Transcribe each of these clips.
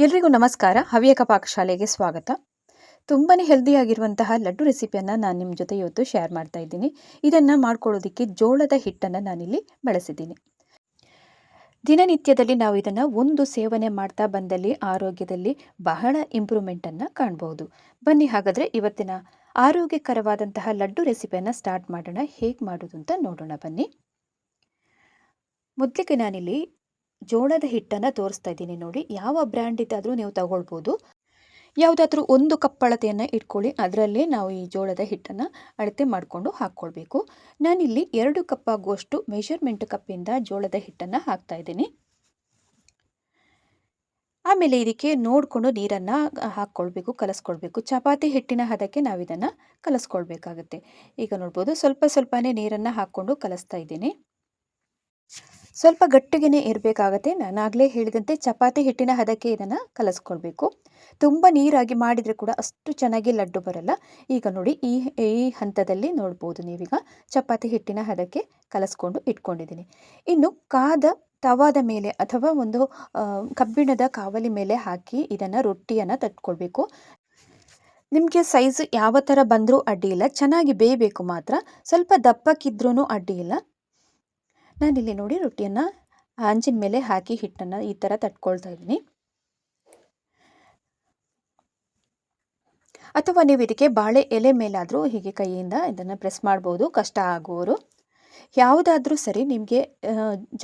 ಎಲ್ರಿಗೂ ನಮಸ್ಕಾರ. ಹವ್ಯಕ ಪಾಕಶಾಲೆಗೆ ಸ್ವಾಗತ. ತುಂಬಾ ಹೆಲ್ದಿಯಾಗಿರುವಂತಹ ಲಡ್ಡು ರೆಸಿಪಿಯನ್ನು ನಾನು ನಿಮ್ಮ ಜೊತೆ ಇವತ್ತು ಶೇರ್ ಮಾಡ್ತಾ ಇದ್ದೀನಿ. ಇದನ್ನು ಮಾಡ್ಕೊಳ್ಳೋದಕ್ಕೆ ಜೋಳದ ಹಿಟ್ಟನ್ನು ನಾನಿಲ್ಲಿ ಬಳಸಿದ್ದೀನಿ. ದಿನನಿತ್ಯದಲ್ಲಿ ನಾವು ಇದನ್ನು ಒಂದು ಸೇವನೆ ಮಾಡ್ತಾ ಬಂದಲ್ಲಿ ಆರೋಗ್ಯದಲ್ಲಿ ಬಹಳ ಇಂಪ್ರೂವ್ಮೆಂಟನ್ನು ಕಾಣಬಹುದು. ಬನ್ನಿ ಹಾಗಾದರೆ ಇವತ್ತಿನ ಆರೋಗ್ಯಕರವಾದಂತಹ ಲಡ್ಡು ರೆಸಿಪಿಯನ್ನು ಸ್ಟಾರ್ಟ್ ಮಾಡೋಣ. ಹೇಗೆ ಮಾಡೋದು ಅಂತ ನೋಡೋಣ ಬನ್ನಿ. ಮೊದಲಿಗೆ ನಾನಿಲ್ಲಿ ಜೋಳದ ಹಿಟ್ಟನ್ನು ತೋರಿಸ್ತಾ ಇದ್ದೀನಿ ನೋಡಿ. ಯಾವ ಬ್ರ್ಯಾಂಡ್ ಇದ್ದಾದರೂ ನೀವು ತಗೊಳ್ಬೋದು. ಯಾವುದಾದ್ರೂ ಒಂದು ಕಪ್ ಅಳತೆಯನ್ನು ಇಟ್ಕೊಳ್ಳಿ. ಅದರಲ್ಲೇ ನಾವು ಈ ಜೋಳದ ಹಿಟ್ಟನ್ನು ಅಳತೆ ಮಾಡಿಕೊಂಡು ಹಾಕ್ಕೊಳ್ಬೇಕು. ನಾನಿಲ್ಲಿ 2 ಕಪ್ ಆಗುವಷ್ಟು ಮೆಷರ್ಮೆಂಟ್ ಕಪ್ಪಿಂದ ಜೋಳದ ಹಿಟ್ಟನ್ನು ಹಾಕ್ತಾ ಇದ್ದೀನಿ. ಆಮೇಲೆ ಇದಕ್ಕೆ ನೋಡಿಕೊಂಡು ನೀರನ್ನು ಹಾಕ್ಕೊಳ್ಬೇಕು, ಕಲಸ್ಕೊಳ್ಬೇಕು. ಚಪಾತಿ ಹಿಟ್ಟಿನ ಹದಕ್ಕೆ ನಾವು ಇದನ್ನು ಕಲಸ್ಕೊಳ್ಬೇಕಾಗತ್ತೆ. ಈಗ ನೋಡ್ಬೋದು ಸ್ವಲ್ಪನೇ ನೀರನ್ನು ಹಾಕ್ಕೊಂಡು ಕಲಿಸ್ತಾ ಇದ್ದೀನಿ. ಸ್ವಲ್ಪ ಗಟ್ಟಿಗೆನೇ ಇರಬೇಕಾಗತ್ತೆ. ನಾನಾಗಲೇ ಹೇಳಿದಂತೆ ಚಪಾತಿ ಹಿಟ್ಟಿನ ಹದಕ್ಕೆ ಇದನ್ನು ಕಲಸ್ಕೊಳ್ಬೇಕು. ತುಂಬ ನೀರಾಗಿ ಮಾಡಿದರೆ ಕೂಡ ಅಷ್ಟು ಚೆನ್ನಾಗಿ ಲಡ್ಡು ಬರಲ್ಲ. ಈಗ ನೋಡಿ ಈ ಹಂತದಲ್ಲಿ ನೋಡ್ಬೋದು ನೀವೀಗ ಚಪಾತಿ ಹಿಟ್ಟಿನ ಹದಕ್ಕೆ ಕಲಸ್ಕೊಂಡು ಇಟ್ಕೊಂಡಿದ್ದೀನಿ. ಇನ್ನು ಕಾದ ತವಾದ ಮೇಲೆ ಅಥವಾ ಒಂದು ಕಬ್ಬಿಣದ ಕಾವಲಿ ಮೇಲೆ ಹಾಕಿ ಇದನ್ನು ರೊಟ್ಟಿಯನ್ನು ತಟ್ಕೊಳ್ಬೇಕು. ನಿಮಗೆ ಸೈಜ್ ಯಾವ ಥರ ಬಂದರೂ ಅಡ್ಡಿಯಿಲ್ಲ, ಚೆನ್ನಾಗಿ ಬೇಯಬೇಕು ಮಾತ್ರ. ಸ್ವಲ್ಪ ದಪ್ಪಕ್ಕಿದ್ರೂ ಅಡ್ಡಿಯಿಲ್ಲ. ನಾನಿಲ್ಲಿ ನೋಡಿ ರೊಟ್ಟಿಯನ್ನು ಹಂಚಿನ ಮೇಲೆ ಹಾಕಿ ಹಿಟ್ಟನ್ನು ಈ ಥರ ತಟ್ಕೊಳ್ತಾ ಇದ್ದೀನಿ. ಅಥವಾ ನೀವು ಇದಕ್ಕೆ ಬಾಳೆ ಎಲೆ ಮೇಲಾದರೂ ಹೀಗೆ ಕೈಯಿಂದ ಇದನ್ನು ಪ್ರೆಸ್ ಮಾಡ್ಬೋದು, ಕಷ್ಟ ಆಗುವವರು. ಯಾವುದಾದ್ರೂ ಸರಿ, ನಿಮಗೆ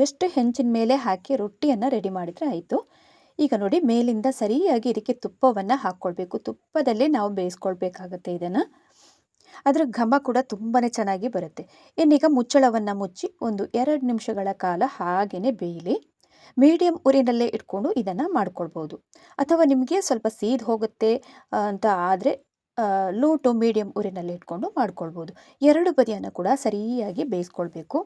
ಜಸ್ಟ್ ಹೆಂಚಿನ ಮೇಲೆ ಹಾಕಿ ರೊಟ್ಟಿಯನ್ನು ರೆಡಿ ಮಾಡಿದರೆ ಆಯಿತು. ಈಗ ನೋಡಿ ಮೇಲಿಂದ ಸರಿಯಾಗಿ ಇದಕ್ಕೆ ತುಪ್ಪವನ್ನು ಹಾಕ್ಕೊಳ್ಬೇಕು. ತುಪ್ಪದಲ್ಲೇ ನಾವು ಬೇಯಿಸ್ಕೊಳ್ಬೇಕಾಗತ್ತೆ ಇದನ್ನು. ಅದರ ಘಮ ಕೂಡ ತುಂಬಾ ಚೆನ್ನಾಗಿ ಬರುತ್ತೆ. ಇನ್ನೀಗ ಮುಚ್ಚಳವನ್ನು ಮುಚ್ಚಿ ಒಂದು 2 ನಿಮಿಷಗಳ ಕಾಲ ಹಾಗೆಯೇ ಬೇಯಲಿ. ಮೀಡಿಯಮ್ ಉರಿನಲ್ಲೇ ಇಟ್ಕೊಂಡು ಇದನ್ನು ಮಾಡ್ಕೊಳ್ಬೋದು. ಅಥವಾ ನಿಮಗೆ ಸ್ವಲ್ಪ ಸೀದ್ ಹೋಗುತ್ತೆ ಅಂತ ಆದರೆ ಲೋ ಟು ಮೀಡಿಯಮ್ ಉರಿನಲ್ಲಿ ಇಟ್ಕೊಂಡು ಮಾಡ್ಕೊಳ್ಬೋದು. 2 ಬದಿಯನ್ನು ಕೂಡ ಸರಿಯಾಗಿ ಬೇಯಿಸ್ಕೊಳ್ಬೇಕು.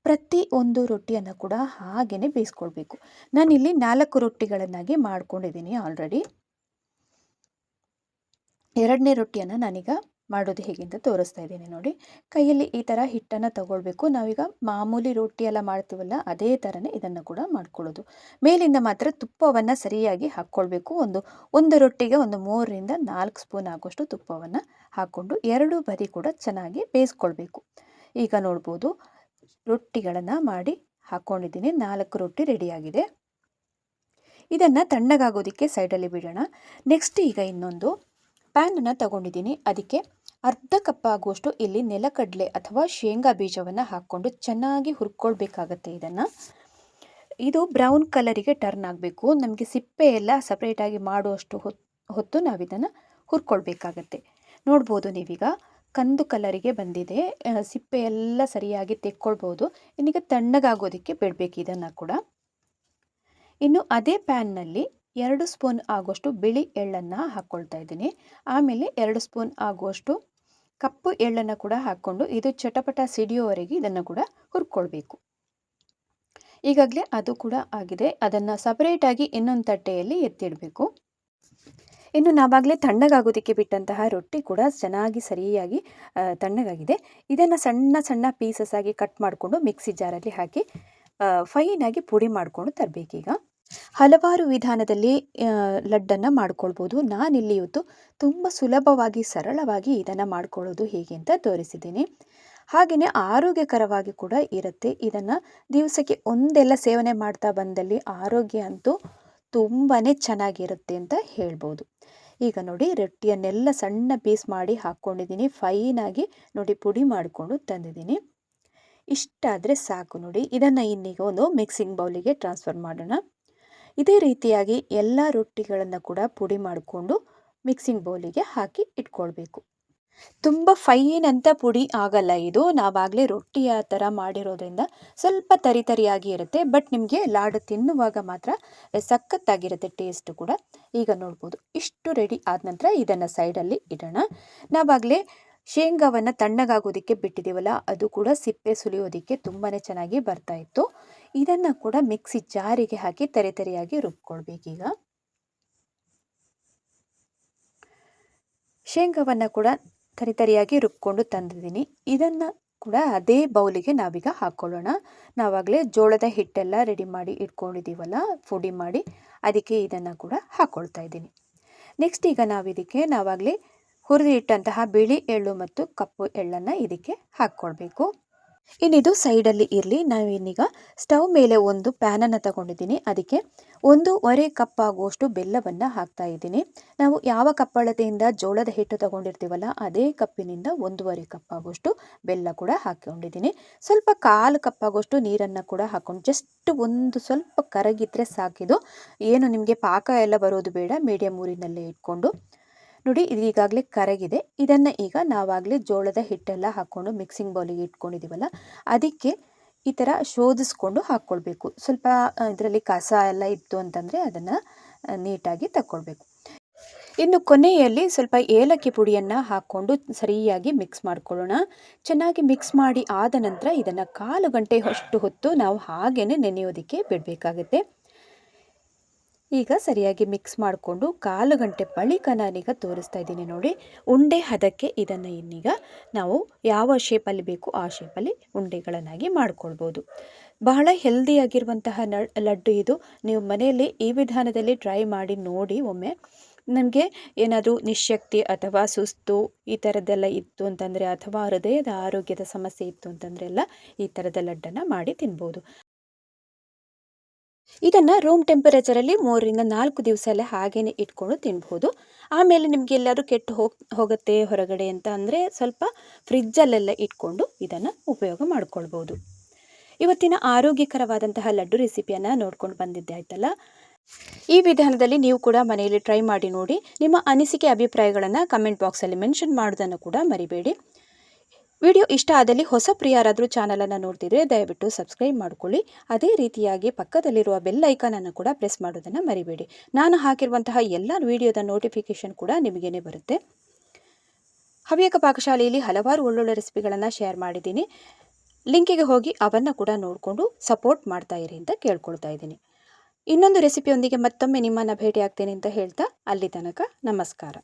ಪ್ರತಿ ಒಂದು ರೊಟ್ಟಿಯನ್ನು ಕೂಡ ಹಾಗೆಯೇ ಬೇಯಿಸ್ಕೊಳ್ಬೇಕು. ನಾನಿಲ್ಲಿ 4 ರೊಟ್ಟಿಗಳನ್ನಾಗಿ ಮಾಡ್ಕೊಂಡಿದ್ದೀನಿ ಆಲ್ರೆಡಿ. 2ನೇ ರೊಟ್ಟಿಯನ್ನು ನಾನೀಗ ಮಾಡೋದು ಹೇಗೆ ಅಂತ ತೋರಿಸ್ತಾ ಇದ್ದೀನಿ ನೋಡಿ. ಕೈಯಲ್ಲಿ ಈ ಥರ ಹಿಟ್ಟನ್ನು ತಗೊಳ್ಬೇಕು. ನಾವೀಗ ಮಾಮೂಲಿ ರೊಟ್ಟಿ ಎಲ್ಲ ಮಾಡ್ತೀವಲ್ಲ, ಅದೇ ಥರನೇ ಇದನ್ನು ಕೂಡ ಮಾಡ್ಕೊಳ್ಳೋದು. ಮೇಲಿಂದ ಮಾತ್ರ ತುಪ್ಪವನ್ನು ಸರಿಯಾಗಿ ಹಾಕ್ಕೊಳ್ಬೇಕು. ಒಂದು ರೊಟ್ಟಿಗೆ ಒಂದು 3ರಿಂದ 4 ಸ್ಪೂನ್ ಆಗುವಷ್ಟು ತುಪ್ಪವನ್ನು ಹಾಕ್ಕೊಂಡು 2 ಬದಿ ಕೂಡ ಚೆನ್ನಾಗಿ ಬೇಯಿಸ್ಕೊಳ್ಬೇಕು. ಈಗ ನೋಡ್ಬೋದು ರೊಟ್ಟಿಗಳನ್ನು ಮಾಡಿ ಹಾಕ್ಕೊಂಡಿದ್ದೀನಿ. 4 ರೊಟ್ಟಿ ರೆಡಿಯಾಗಿದೆ. ಇದನ್ನು ತಣ್ಣಗಾಗೋದಕ್ಕೆ ಸೈಡಲ್ಲಿ ಬಿಡೋಣ. ನೆಕ್ಸ್ಟ್ ಈಗ ಇನ್ನೊಂದು ಪ್ಯಾನನ್ನು ತಗೊಂಡಿದ್ದೀನಿ. ಅದಕ್ಕೆ ಅರ್ಧ ಕಪ್ ಆಗುವಷ್ಟು ಇಲ್ಲಿ ನೆಲಕಡಲೆ ಅಥವಾ ಶೇಂಗಾ ಬೀಜವನ್ನು ಹಾಕ್ಕೊಂಡು ಚೆನ್ನಾಗಿ ಹುರ್ಕೊಳ್ಬೇಕಾಗತ್ತೆ. ಇದು ಬ್ರೌನ್ ಕಲರಿಗೆ ಟರ್ನ್ ಆಗಬೇಕು. ನಮಗೆ ಸಿಪ್ಪೆ ಎಲ್ಲ ಸಪ್ರೇಟಾಗಿ ಮಾಡುವಷ್ಟು ಹೊತ್ತು ನಾವು ಇದನ್ನು ಹುರ್ಕೊಳ್ಬೇಕಾಗತ್ತೆ. ನೋಡ್ಬೋದು ನೀವೀಗ ಕಂದು ಕಲರಿಗೆ ಬಂದಿದೆ. ಸಿಪ್ಪೆ ಎಲ್ಲ ಸರಿಯಾಗಿ ತೆಕ್ಕೊಳ್ಬೋದು. ಇನ್ನೀಗ ತಣ್ಣಗಾಗೋದಕ್ಕೆ ಬಿಡಬೇಕು ಇದನ್ನು ಕೂಡ. ಇನ್ನು ಅದೇ ಪ್ಯಾನ್ನಲ್ಲಿ 2 ಸ್ಪೂನ್ ಆಗುವಷ್ಟು ಬಿಳಿ ಎಳ್ಳನ್ನು ಹಾಕ್ಕೊಳ್ತಾ ಇದ್ದೀನಿ. ಆಮೇಲೆ 2 ಸ್ಪೂನ್ ಆಗುವಷ್ಟು ಕಪ್ಪು ಎಳ್ಳನ್ನು ಕೂಡ ಹಾಕ್ಕೊಂಡು ಇದು ಚಟಪಟ ಸಿಡಿಯೋವರೆಗೆ ಇದನ್ನು ಕೂಡ ಹುರ್ಕೊಳ್ಬೇಕು. ಈಗಾಗಲೇ ಅದು ಕೂಡ ಆಗಿದೆ. ಅದನ್ನು ಸಪರೇಟಾಗಿ ಇನ್ನೊಂದು ತಟ್ಟೆಯಲ್ಲಿ ಎತ್ತಿಡಬೇಕು. ಇನ್ನು ನಾವಾಗಲೇ ತಣ್ಣಗಾಗೋದಕ್ಕೆ ಬಿಟ್ಟಂತಹ ರೊಟ್ಟಿ ಕೂಡ ಚೆನ್ನಾಗಿ ಸರಿಯಾಗಿ ತಣ್ಣಗಾಗಿದೆ. ಇದನ್ನು ಸಣ್ಣ ಪೀಸಸ್ ಆಗಿ ಕಟ್ ಮಾಡಿಕೊಂಡು ಮಿಕ್ಸಿ ಜಾರಲ್ಲಿ ಹಾಕಿ ಫೈನಾಗಿ ಪುಡಿ ಮಾಡಿಕೊಂಡು ತರಬೇಕೀಗ. ಹಲವಾರು ವಿಧಾನದಲ್ಲಿ ಲಡ್ಡನ್ನು ಮಾಡ್ಕೊಳ್ಬೋದು. ನಾನಿಲ್ಲಿ ಇವತ್ತು ತುಂಬ ಸುಲಭವಾಗಿ ಸರಳವಾಗಿ ಇದನ್ನು ಮಾಡ್ಕೊಳ್ಳೋದು ಹೇಗೆ ಅಂತ ತೋರಿಸಿದ್ದೀನಿ. ಹಾಗೆಯೇ ಆರೋಗ್ಯಕರವಾಗಿ ಕೂಡ ಇರುತ್ತೆ. ಇದನ್ನು ದಿವಸಕ್ಕೆ ಒಂದೆಲ್ಲ ಸೇವನೆ ಮಾಡ್ತಾ ಬಂದಲ್ಲಿ ಆರೋಗ್ಯ ಅಂತೂ ತುಂಬಾ ಚೆನ್ನಾಗಿರುತ್ತೆ ಅಂತ ಹೇಳ್ಬೋದು. ಈಗ ನೋಡಿ ರೊಟ್ಟಿಯನ್ನೆಲ್ಲ ಸಣ್ಣ ಪೀಸ್ ಮಾಡಿ ಹಾಕ್ಕೊಂಡಿದ್ದೀನಿ. ಫೈನಾಗಿ ನೋಡಿ ಪುಡಿ ಮಾಡಿಕೊಂಡು ತಂದಿದ್ದೀನಿ. ಇಷ್ಟಾದರೆ ಸಾಕು ನೋಡಿ. ಇದನ್ನು ಇನ್ನೀಗ ಒಂದು ಮಿಕ್ಸಿಂಗ್ ಬೌಲಿಗೆ ಟ್ರಾನ್ಸ್ಫರ್ ಮಾಡೋಣ. ಇದೇ ರೀತಿಯಾಗಿ ಎಲ್ಲ ರೊಟ್ಟಿಗಳನ್ನು ಕೂಡ ಪುಡಿ ಮಾಡಿಕೊಂಡು ಮಿಕ್ಸಿಂಗ್ ಬೌಲಿಗೆ ಹಾಕಿ ಇಟ್ಕೊಳ್ಬೇಕು. ತುಂಬ ಫೈನ್ ಅಂತ ಪುಡಿ ಆಗಲ್ಲ ಇದು. ನಾವಾಗಲೇ ರೊಟ್ಟಿಯ ಥರ ಮಾಡಿರೋದ್ರಿಂದ ಸ್ವಲ್ಪ ತರಿಯಾಗಿ ಇರುತ್ತೆ. ಬಟ್ ನಿಮಗೆ ಲಾಡು ತಿನ್ನುವಾಗ ಮಾತ್ರ ಸಖತ್ತಾಗಿರುತ್ತೆ ಟೇಸ್ಟು ಕೂಡ. ಈಗ ನೋಡ್ಬೋದು ಇಷ್ಟು ರೆಡಿ ಆದ ನಂತರ ಇದನ್ನು ಸೈಡಲ್ಲಿ ಇಡೋಣ. ನಾವಾಗಲೇ ಶೇಂಗಾವನ್ನು ತಣ್ಣಗಾಗೋದಕ್ಕೆ ಬಿಟ್ಟಿದ್ದೀವಲ್ಲ, ಅದು ಕೂಡ ಸಿಪ್ಪೆ ಸುಲಿಯೋದಕ್ಕೆ ತುಂಬಾ ಚೆನ್ನಾಗಿ ಬರ್ತಾ ಇತ್ತು. ಇದನ್ನು ಕೂಡ ಮಿಕ್ಸಿ ಜಾರಿಗೆ ಹಾಕಿ ತರಿಯಾಗಿ ರುಬ್ಕೊಳ್ಬೇಕೀಗ. ಶೇಂಗಾವನ್ನು ಕೂಡ ತರಿಯಾಗಿ ರುಬ್ಕೊಂಡು ತಂದಿದ್ದೀನಿ. ಇದನ್ನು ಕೂಡ ಅದೇ ಬೌಲಿಗೆ ನಾವೀಗ ಹಾಕ್ಕೊಳ್ಳೋಣ. ನಾವಾಗಲೇ ಜೋಳದ ಹಿಟ್ಟೆಲ್ಲ ರೆಡಿ ಮಾಡಿ ಇಟ್ಕೊಂಡಿದ್ದೀವಲ್ಲ, ಪುಡಿ ಮಾಡಿ, ಅದಕ್ಕೆ ಇದನ್ನು ಕೂಡ ಹಾಕ್ಕೊಳ್ತಾ ಇದ್ದೀನಿ. ನೆಕ್ಸ್ಟ್ ಈಗ ನಾವಾಗಲೇ ಹುರಿದು ಇಟ್ಟಂತಹ ಬಿಳಿ ಎಳ್ಳು ಮತ್ತು ಕಪ್ಪು ಎಳ್ಳನ್ನು ಇದಕ್ಕೆ ಹಾಕ್ಕೊಳ್ಬೇಕು. ಇನ್ನಿದು ಸೈಡಲ್ಲಿ ಇರಲಿ. ನಾವಿನ್ನೀಗ ಸ್ಟವ್ ಮೇಲೆ ಒಂದು ಪ್ಯಾನನ್ನು ತಗೊಂಡಿದ್ದೀನಿ. ಅದಕ್ಕೆ 1.5 ಕಪ್ ಆಗುವಷ್ಟು ಬೆಲ್ಲವನ್ನು ಹಾಕ್ತಾ ಇದ್ದೀನಿ. ನಾವು ಯಾವ ಕಪ್ ಅಳತೆಯಿಂದ ಜೋಳದ ಹಿಟ್ಟು ತಗೊಂಡಿರ್ತೀವಲ್ಲ ಅದೇ ಕಪ್ಪಿನಿಂದ 1.5 ಕಪ್ ಆಗುವಷ್ಟು ಬೆಲ್ಲ ಕೂಡ ಹಾಕ್ಕೊಂಡಿದ್ದೀನಿ. ಸ್ವಲ್ಪ 1/4 ಕಪ್ ಆಗುವಷ್ಟು ನೀರನ್ನು ಕೂಡ ಹಾಕ್ಕೊಂಡು ಜಸ್ಟ್ ಒಂದು ಸ್ವಲ್ಪ ಕರಗಿದ್ರೆ ಸಾಕಿದು. ಏನು ನಿಮಗೆ ಪಾಕ ಎಲ್ಲ ಬರೋದು ಬೇಡ. ಮೀಡಿಯಮ್ ಊರಿನಲ್ಲೇ ಇಟ್ಕೊಂಡು ನೋಡಿ, ಇದು ಈಗಾಗಲೇ ಕರಗಿದೆ. ಇದನ್ನು ಈಗ ನಾವಾಗಲೇ ಜೋಳದ ಹಿಟ್ಟೆಲ್ಲ ಹಾಕ್ಕೊಂಡು ಮಿಕ್ಸಿಂಗ್ ಬೌಲಿಗೆ ಇಟ್ಕೊಂಡಿದ್ದೀವಲ್ಲ ಅದಕ್ಕೆ ಈ ಥರ ಶೋಧಿಸ್ಕೊಂಡು ಹಾಕ್ಕೊಳ್ಬೇಕು. ಸ್ವಲ್ಪ ಇದರಲ್ಲಿ ಕಸ ಎಲ್ಲ ಇತ್ತು ಅಂತಂದರೆ ಅದನ್ನು ನೀಟಾಗಿ ತಗೊಳ್ಬೇಕು. ಇನ್ನು ಕೊನೆಯಲ್ಲಿ ಸ್ವಲ್ಪ ಏಲಕ್ಕಿ ಪುಡಿಯನ್ನು ಹಾಕ್ಕೊಂಡು ಸರಿಯಾಗಿ ಮಿಕ್ಸ್ ಮಾಡ್ಕೊಳ್ಳೋಣ. ಚೆನ್ನಾಗಿ ಮಿಕ್ಸ್ ಮಾಡಿ ಆದ ನಂತರ ಇದನ್ನು 1/4 ಗಂಟೆ ಅಷ್ಟು ಹೊತ್ತು ನಾವು ಹಾಗೇ ನೆನೆಯೋದಕ್ಕೆ ಬಿಡಬೇಕಾಗುತ್ತೆ. ಈಗ ಸರಿಯಾಗಿ ಮಿಕ್ಸ್ ಮಾಡಿಕೊಂಡು 1/4 ಗಂಟೆ ಬಳಿಕ ನಾನೀಗ ತೋರಿಸ್ತಾ ಇದ್ದೀನಿ ನೋಡಿ. ಉಂಡೆ ಹದಕ್ಕೆ ಇದನ್ನು ಇನ್ನೀಗ ನಾವು ಯಾವ ಶೇಪಲ್ಲಿ ಬೇಕು ಆ ಶೇಪಲ್ಲಿ ಉಂಡೆಗಳನ್ನಾಗಿ ಮಾಡ್ಕೊಳ್ಬೋದು. ಬಹಳ ಹೆಲ್ದಿಯಾಗಿರುವಂತಹ ಲಡ್ಡು ಇದು. ನೀವು ಮನೆಯಲ್ಲಿ ಈ ವಿಧಾನದಲ್ಲಿ ಟ್ರೈ ಮಾಡಿ ನೋಡಿ ಒಮ್ಮೆ. ನಮಗೆ ಏನಾದರೂ ನಿಶ್ಶಕ್ತಿ ಅಥವಾ ಸುಸ್ತು ಈ ಥರದ್ದೆಲ್ಲ ಇತ್ತು ಅಂತಂದರೆ, ಅಥವಾ ಹೃದಯದ ಆರೋಗ್ಯದ ಸಮಸ್ಯೆ ಇತ್ತು ಅಂತಂದರೆ ಎಲ್ಲ ಈ ಥರದ ಲಡ್ಡನ್ನು ಮಾಡಿ ತಿನ್ಬೋದು. ಇದನ್ನು ರೂಮ್ ಟೆಂಪರೇಚರಲ್ಲಿ 3 ರಿಂದ 4 ದಿವಸ ಎಲ್ಲ ಹಾಗೇ ಇಟ್ಕೊಂಡು ತಿನ್ಬೋದು. ಆಮೇಲೆ ನಿಮಗೆ ಎಲ್ಲರೂ ಕೆಟ್ಟು ಹೋಗುತ್ತೆ ಹೊರಗಡೆ ಅಂತ ಅಂದರೆ ಸ್ವಲ್ಪ ಫ್ರಿಜ್ಜಲ್ಲೆಲ್ಲ ಇಟ್ಕೊಂಡು ಇದನ್ನು ಉಪಯೋಗ ಮಾಡ್ಕೊಳ್ಬೋದು. ಇವತ್ತಿನ ಆರೋಗ್ಯಕರವಾದಂತಹ ಲಡ್ಡು ರೆಸಿಪಿಯನ್ನು ನೋಡ್ಕೊಂಡು ಬಂದಿದ್ದೆ ಆಯ್ತಲ್ಲ. ಈ ವಿಧಾನದಲ್ಲಿ ನೀವು ಕೂಡ ಮನೆಯಲ್ಲಿ ಟ್ರೈ ಮಾಡಿ ನೋಡಿ. ನಿಮ್ಮ ಅನಿಸಿಕೆ ಅಭಿಪ್ರಾಯಗಳನ್ನು ಕಮೆಂಟ್ ಬಾಕ್ಸಲ್ಲಿ ಮೆನ್ಷನ್ ಮಾಡೋದನ್ನು ಕೂಡ ಮರಿಬೇಡಿ. ವಿಡಿಯೋ ಇಷ್ಟ ಆದಲ್ಲಿ ಹೊಸ ಪ್ರಿಯರಾದರೂ ಚಾನಲನ್ನು ನೋಡ್ತಿದ್ರೆ ದಯವಿಟ್ಟು ಸಬ್ಸ್ಕ್ರೈಬ್ ಮಾಡ್ಕೊಳ್ಳಿ. ಅದೇ ರೀತಿಯಾಗಿ ಪಕ್ಕದಲ್ಲಿರುವ ಬೆಲ್ ಐಕಾನನ್ನು ಕೂಡ ಪ್ರೆಸ್ ಮಾಡೋದನ್ನು ಮರಿಬೇಡಿ. ನಾನು ಹಾಕಿರುವಂತಹ ಎಲ್ಲ ವಿಡಿಯೋದ ನೋಟಿಫಿಕೇಷನ್ ಕೂಡ ನಿಮಗೇನೆ ಬರುತ್ತೆ. ಹವ್ಯಕ ಪಾಕಶಾಲೆಯಲ್ಲಿ ಹಲವಾರು ಒಳ್ಳೊಳ್ಳೆ ರೆಸಿಪಿಗಳನ್ನು ಶೇರ್ ಮಾಡಿದ್ದೀನಿ. ಲಿಂಕಿಗೆ ಹೋಗಿ ಅವನ್ನು ಕೂಡ ನೋಡಿಕೊಂಡು ಸಪೋರ್ಟ್ ಮಾಡ್ತಾ ಇರಿ ಅಂತ ಕೇಳ್ಕೊಳ್ತಾ ಇದ್ದೀನಿ. ಇನ್ನೊಂದು ರೆಸಿಪಿಯೊಂದಿಗೆ ಮತ್ತೊಮ್ಮೆ ನಿಮ್ಮನ್ನು ಭೇಟಿ ಆಗ್ತೇನೆ ಅಂತ ಹೇಳ್ತಾ ಅಲ್ಲಿ ತನಕ ನಮಸ್ಕಾರ.